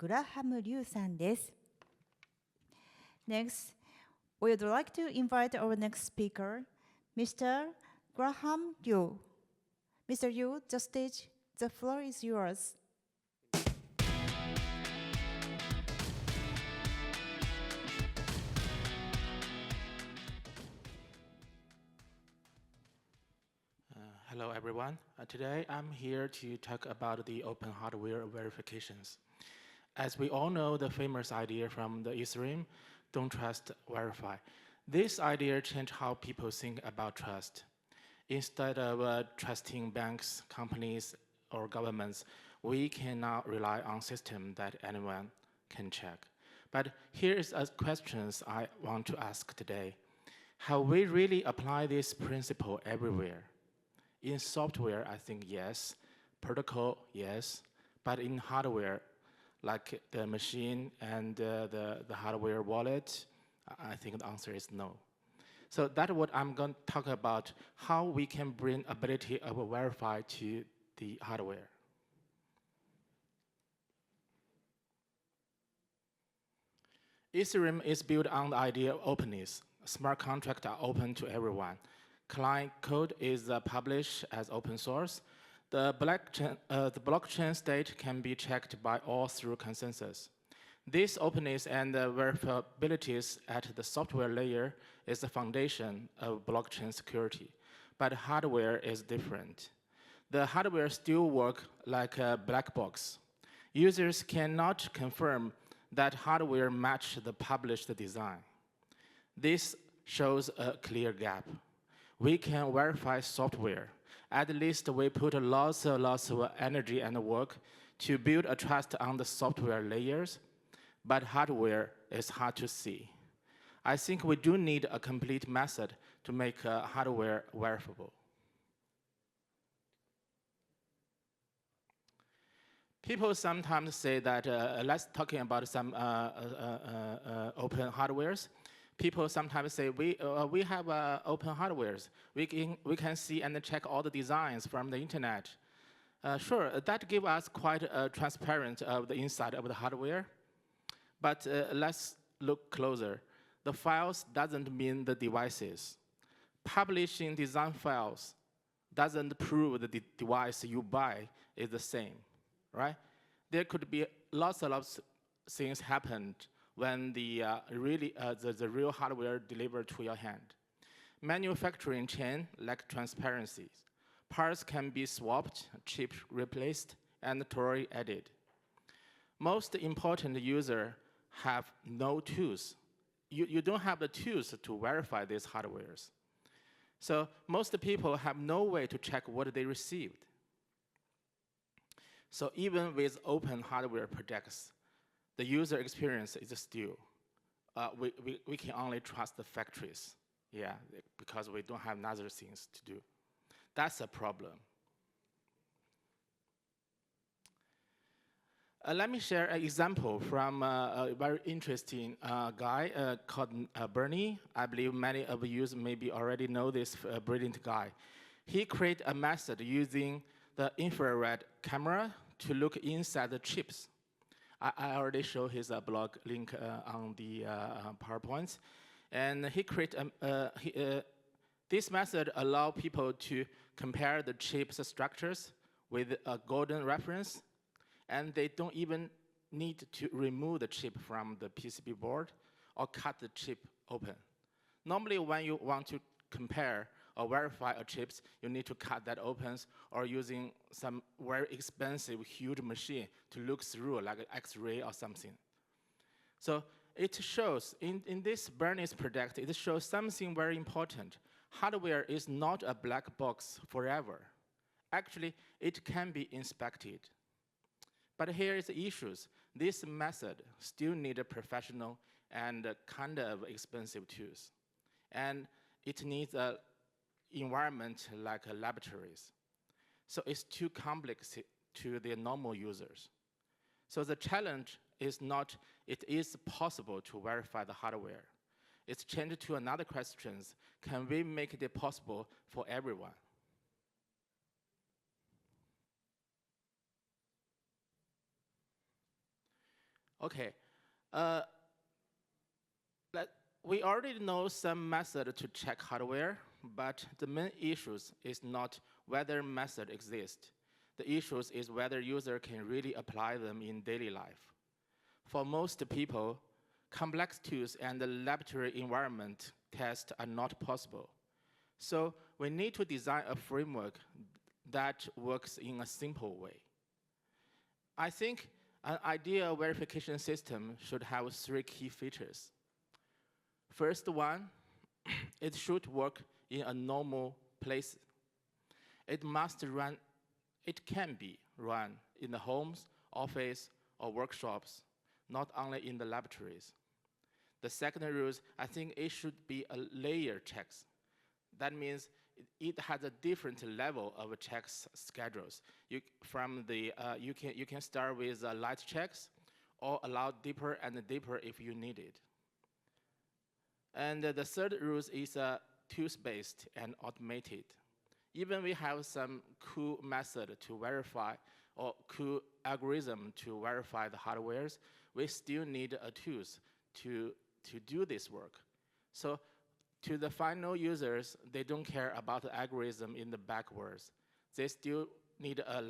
グラハム・リュウさんです。Next, we would like to invite our next speaker, Mr. Graham Liu. Mr. Liu, the stage, the floor is yours. Hello, everyone. Today, I'm here to talk about the open hardware verifications. As we all know, the famous idea from the Ethereum, don't trust, verify. This idea changed how people think about trust. Instead of trusting banks, companies, or governments, we can now rely on systems that anyone can check. But here's a question I want to ask today. Have we really applied this principle everywhere? In software, I think yes. Protocol, yes. But in hardware, like the machine and the hardware wallet, I think the answer is no. So that's what I'm going to talk about, how we can bring ability of verify to the hardware. Ethereum is built on the idea of openness. Smart contracts are open to everyone. Client code is published as open source. The blockchain state can be checked by all through consensus. This openness and verifiabilities at the software layer is the foundation of blockchain security. But hardware is different. The hardware still works like a black box. Users cannot confirm that hardware matches the published design. This shows a clear gap. We can verify software. At least we put lots of energy and work to build a trust on the software layers, but hardware is hard to see. I think we do need a complete method to make hardware verifiable. People sometimes say that, let's talking about some open hardwares. People sometimes say, we have open hardwares. We can see and check all the designs from the internet. Sure, that gives us quite a transparent of the inside of the hardware. But let's look closer. The files doesn't mean the devices. Publishing design files doesn't prove the device you buy is the same, right? There could be lots of things happened when the real hardware delivered to your hand. Manufacturing chain lack transparency. Parts can be swapped, chips replaced, and totally added. Most important users have no tools. You don't have the tools to verify these hardwares. So most people have no way to check what they received. So even with open hardware projects, the user experience is still, we can only trust the factories, yeah, because we don't have other things to do. That's a problem. Let me share an example from a very interesting guy called Bernie. I believe many of you maybe already know this brilliant guy. He created a method using the infrared camera to look inside the chips. I already showed his blog link on the PowerPoints. And he created, this method allows people to compare the chips structures with a golden reference. And they don't even need to remove the chip from the PCB board or cut the chip open. Normally, when you want to compare or verify a chips, you need to cut that open or using some very expensive, huge machine to look through, like an X-ray or something. So it shows, in this Bernie's project, it shows something very important. Hardware is not a black box forever. Actually, it can be inspected. But here is the issues. This method still needs a professional and kind of expensive tools. And it needs an environment like laboratories. So it's too complex to the normal users. So the challenge is not, it is possible to verify the hardware. It's changed to another question, can we make it possible for everyone? Okay. We already know some method to check hardware, but the main issues is not whether method exists. The issues is whether user can really apply them in daily life. For most people, complex tools and the laboratory environment tests are not possible. So we need to design a framework that works in a simple way. I think an ideal verification system should have 3 key features. First one, it should work in a normal place. It can be run in the homes, office, or workshops, not only in the laboratories. The second rule is, I think it should be a layer checks. That means it has a different level of checks schedules. You can start with light checks, or allow deeper and deeper if you need it. And the third rule is tools-based and automated. Even we have some cool method to verify or cool algorithm to verify the hardwares, we still need a tools to do this work. So to the final users, they don't care about the algorithm in the backwards. They still need a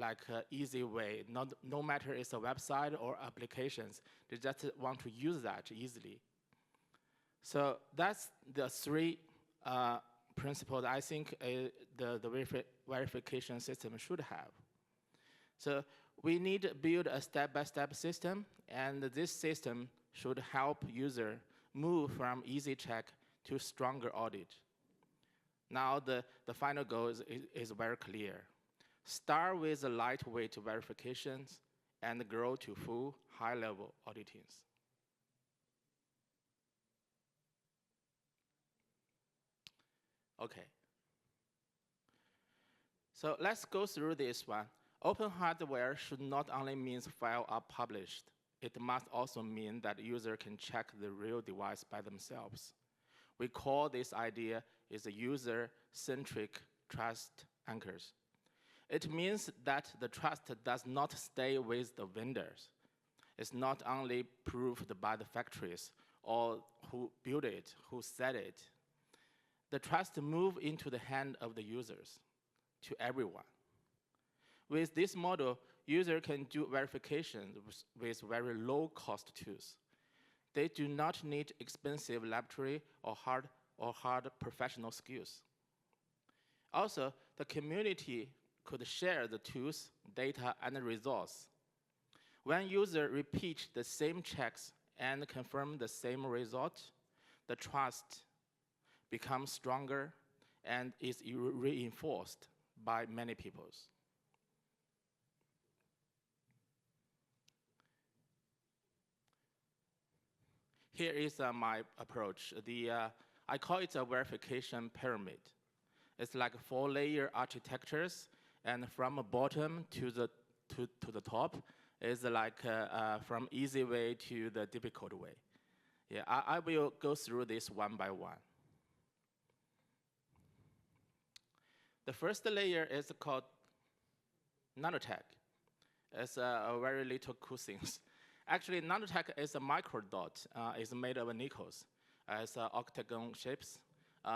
easy way. No matter it's a website or applications, they just want to use that easily. So that's the 3 principles I think the verification system should have. So we need to build a step-by-step system, and this system should help user move from easy check to stronger audit. Now the final goal is very clear. Start with the lightweight verifications and grow to full high-level auditings. Okay. So let's go through this one. Open hardware should not only mean files are published, it must also mean that user can check the real device by themselves. We call this idea is a user-centric trust anchors. It means that the trust does not stay with the vendors. It's not only proved by the factories or who built it, who said it. The trust moves into the hand of the users, to everyone. With this model, user can do verification with very low-cost tools. They do not need expensive laboratory or hard professional skills. Also, the community could share the tools, data, and results. When user repeat the same checks and confirm the same result, the trust becomes stronger and is reinforced by many people. Here is my approach. I call it a verification pyramid. It's like 4-layer architectures, and from the bottom to the top is like from easy way to the difficult way. Yeah, I will go through this one by one. The first layer is called nanotech. It's a very little cool things. Actually, nanotech is a microdot. It's made of nickels. It's octagon shapes.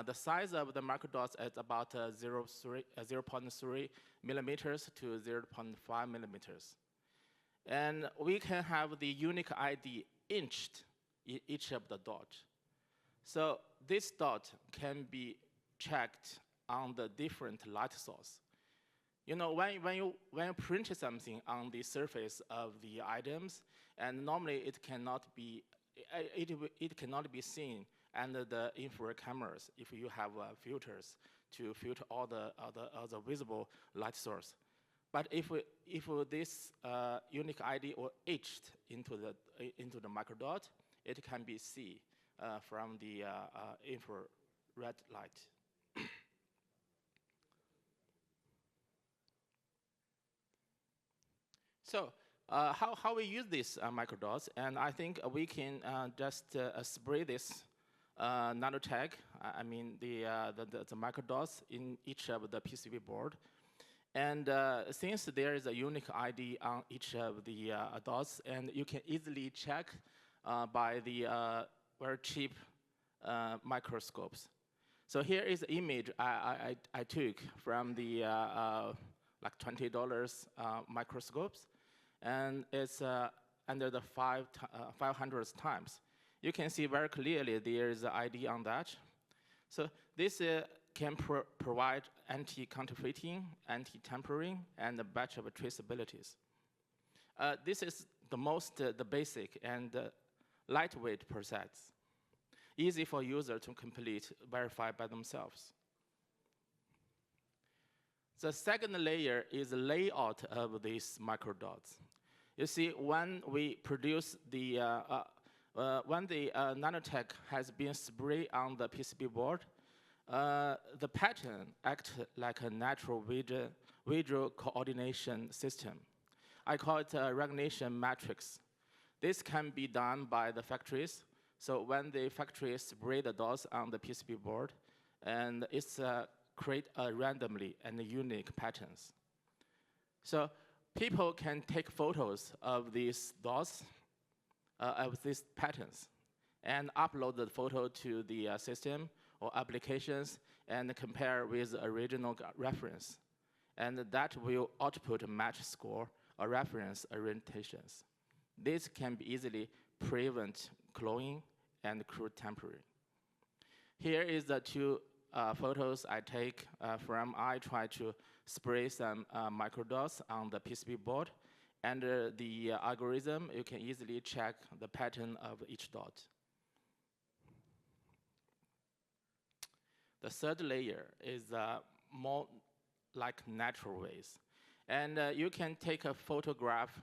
The size of the microdots is about 0.3 millimeters to 0.5 millimeters. And we can have the unique ID inched in each of the dots. So this dot can be checked on the different light source. You know, when you print something on the surface of the items, and normally it cannot be seen under the infrared cameras if you have filters to filter all the visible light source. But if this unique ID were etched into the microdot, it can be seen from the infrared light. So how we use these microdots, and I think we can just spray this nanotech, I mean the microdots in each of the PCB board. And since there is a unique ID on each of the dots, and you can easily check by the very cheap microscopes. So here is the image I took from the like $20 microscopes, and it's under the 500th times. You can see very clearly there is an ID on that. So this can provide anti-counterfeiting, anti-tampering, and a batch of traceabilities. This is the basic and lightweight process. Easy for users to complete, verify by themselves. The second layer is the layout of these microdots. You see, when we produce the, when the nanotech has been sprayed on the PCB board, the pattern acts like a natural visual coordination system. I call it a recognition matrix. This can be done by the factories. So when the factories spray the dots on the PCB board, and it's create randomly and unique patterns. So people can take photos of these dots, of these patterns, and upload the photo to the system or applications and compare with the original reference. And that will output a match score or reference orientations. This can be easily prevent cloning and crude tampering. Here is the two photos I take from I try to spray some microdots on the PCB board. And the algorithm, you can easily check the pattern of each dot. The third layer is more like natural ways. And you can take a photograph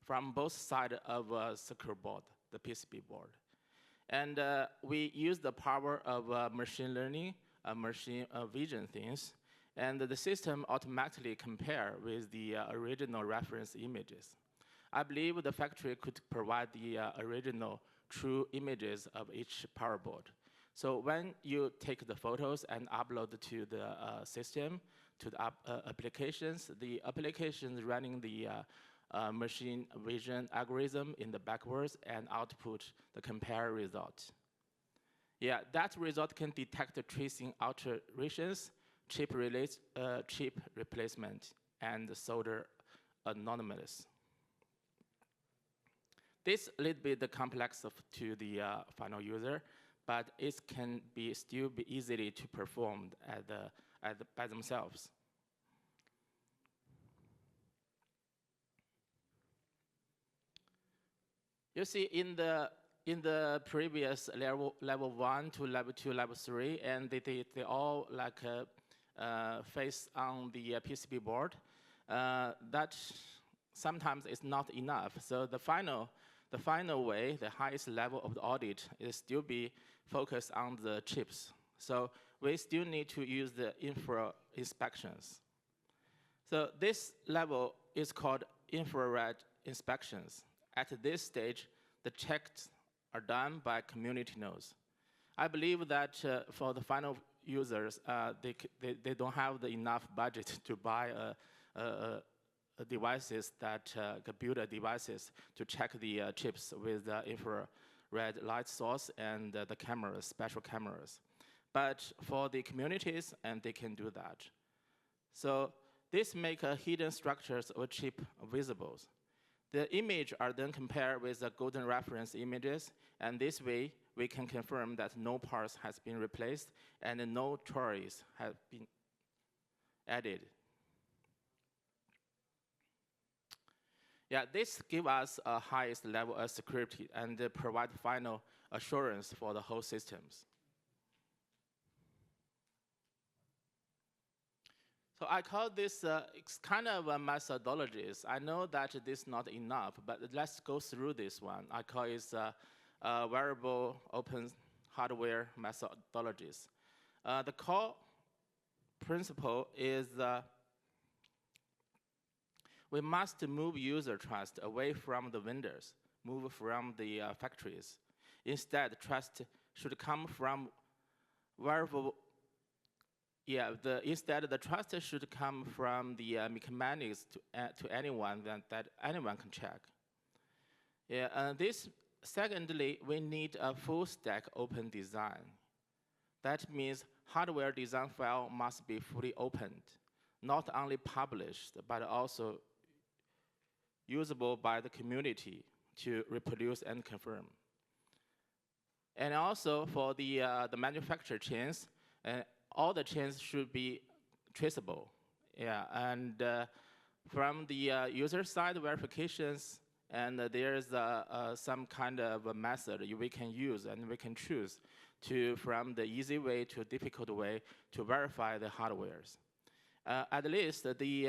from both sides of a circuit board, the PCB board. And we use the power of machine learning, machine vision things, and the system automatically compare with the original reference images. I believe the factory could provide the original true images of each power board. So when you take the photos and upload to the system, to the applications running the machine vision algorithm in the backwards and output the compare result. Yeah, that result can detect the tracing alterations, chip replacement, and solder anomalies. This a little bit complex to the final user, but it can still be easily to perform by themselves. You see, in the previous level 1 to level 2, level 3, and they all like face on the PCB board. That sometimes is not enough. So the final way, the highest level of the audit is still be focused on the chips. So we still need to use the infra inspections. So this level is called infrared inspections. At this stage, the checks are done by community nodes. I believe that for the final users, they don't have enough budget to buy devices that computer devices to check the chips with the infrared light source and the cameras, special cameras. But for the communities, and they can do that. So this makes hidden structures of chip visible. The image are then compared with the golden reference images, and this way we can confirm that no parts has been replaced and no traces have been added. Yeah, this gives us a highest level of security and provide final assurance for the whole systems. So I call this it's kind of a methodologies. I know that this is not enough, but let's go through this one. I call it variable open hardware methodologies. The core principle is we must move user trust away from the vendors, move from the factories. Instead, trust should come from variable yeah, instead the trust should come from the mechanics to anyone that anyone can check. Yeah, secondly, we need a full stack open design. That means hardware design file must be fully opened, not only published, but also usable by the community to reproduce and confirm. And also for the manufacturer chains, all the chains should be traceable. Yeah, and from the user side verifications, and there's some kind of a method we can use and we can choose from the easy way to difficult way to verify the hardwares. At least the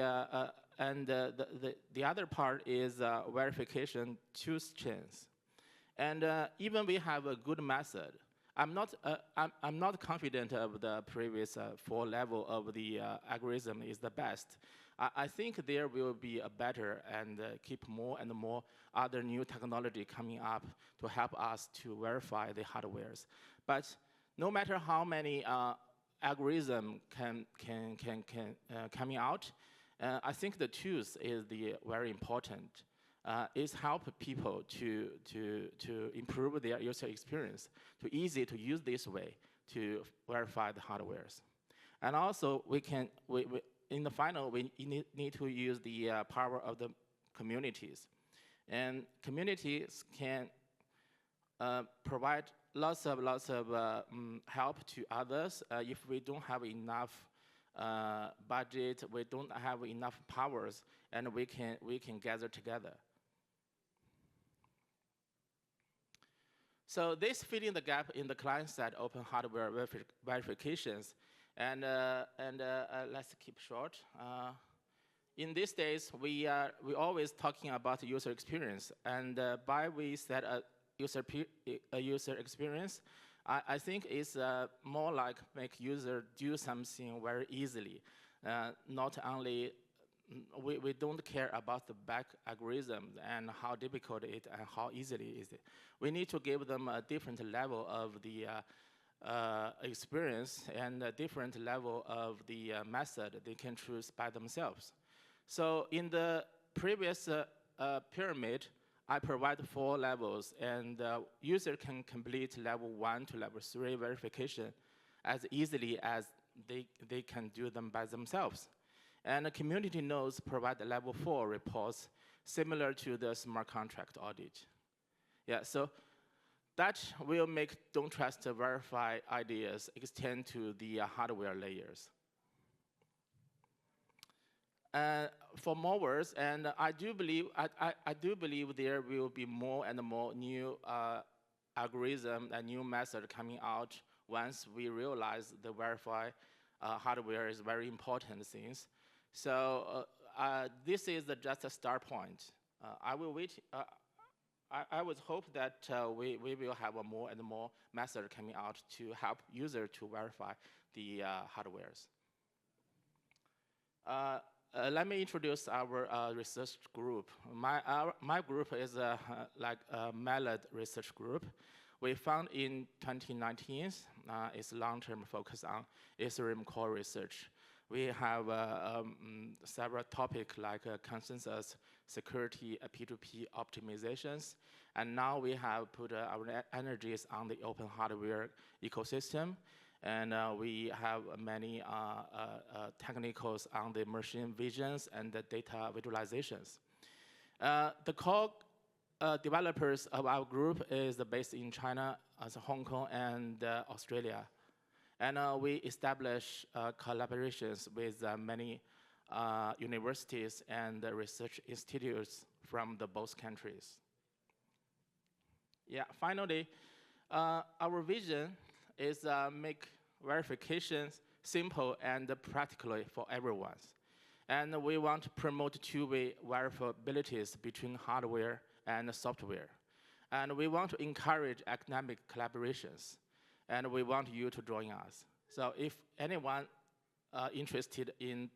other part is verification choose chains. And even we have a good method. I'm not confident of the previous 4 level of the algorithm is the best. I think there will be a better and keep more and more other new technology coming up to help us to verify the hardwares. But no matter how many algorithm coming out, I think the tools is very important. Is help people to improve their user experience, to easy to use this way to verify the hardwares. And also in the final, we need to use the power of the communities. And communities can provide lots of help to others. If we don't have enough budget, we don't have enough powers, and we can gather together. So this filling the gap in the client-side open hardware verifications, and let's keep short. In these days, we always talking about user experience, and by we set a user experience, I think it's more like make user do something very easily. Not only we don't care about the back algorithm and how difficult it and how easily is it. We need to give them a different level of the experience and a different level of the method they can choose by themselves. So in the previous pyramid, I provide 4 levels, and user can complete level 1 to level 3 verification as easily as they can do them by themselves. And the community nodes provide level 4 reports similar to the smart contract audit. Yeah, so that will make don't trust verify ideas extend to the hardware layers. For more words, and I do believe there will be more and more new algorithm and new method coming out once we realize the verify hardware is very important things. So this is just a start point. I will wait. I would hope that we will have a more and more method coming out to help user to verify the hardwares. Let me introduce our research group. My group is like a MELOD research group. We found in 2019, it's long-term focus on Ethereum core research. We have several topics like consensus, security, P2P optimizations, and now we have put our energies on the open hardware ecosystem, and we have many technicals on the machine visions and the data visualizations. The core developers of our group is based in China, Hong Kong, and Australia. And we establish collaborations with many universities and research institutes from both countries. Yeah, finally, our vision is make verifications simple and practical for everyone. And we want to promote two-way verifiabilities between hardware and software. And we want to encourage academic collaborations. And we want you to join us. So if anyone interested in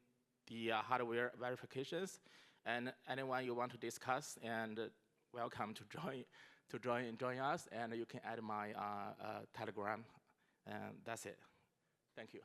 the hardware verifications, and anyone you want to discuss, and welcome to join us, and you can add my Telegram, and that's it. Thank you.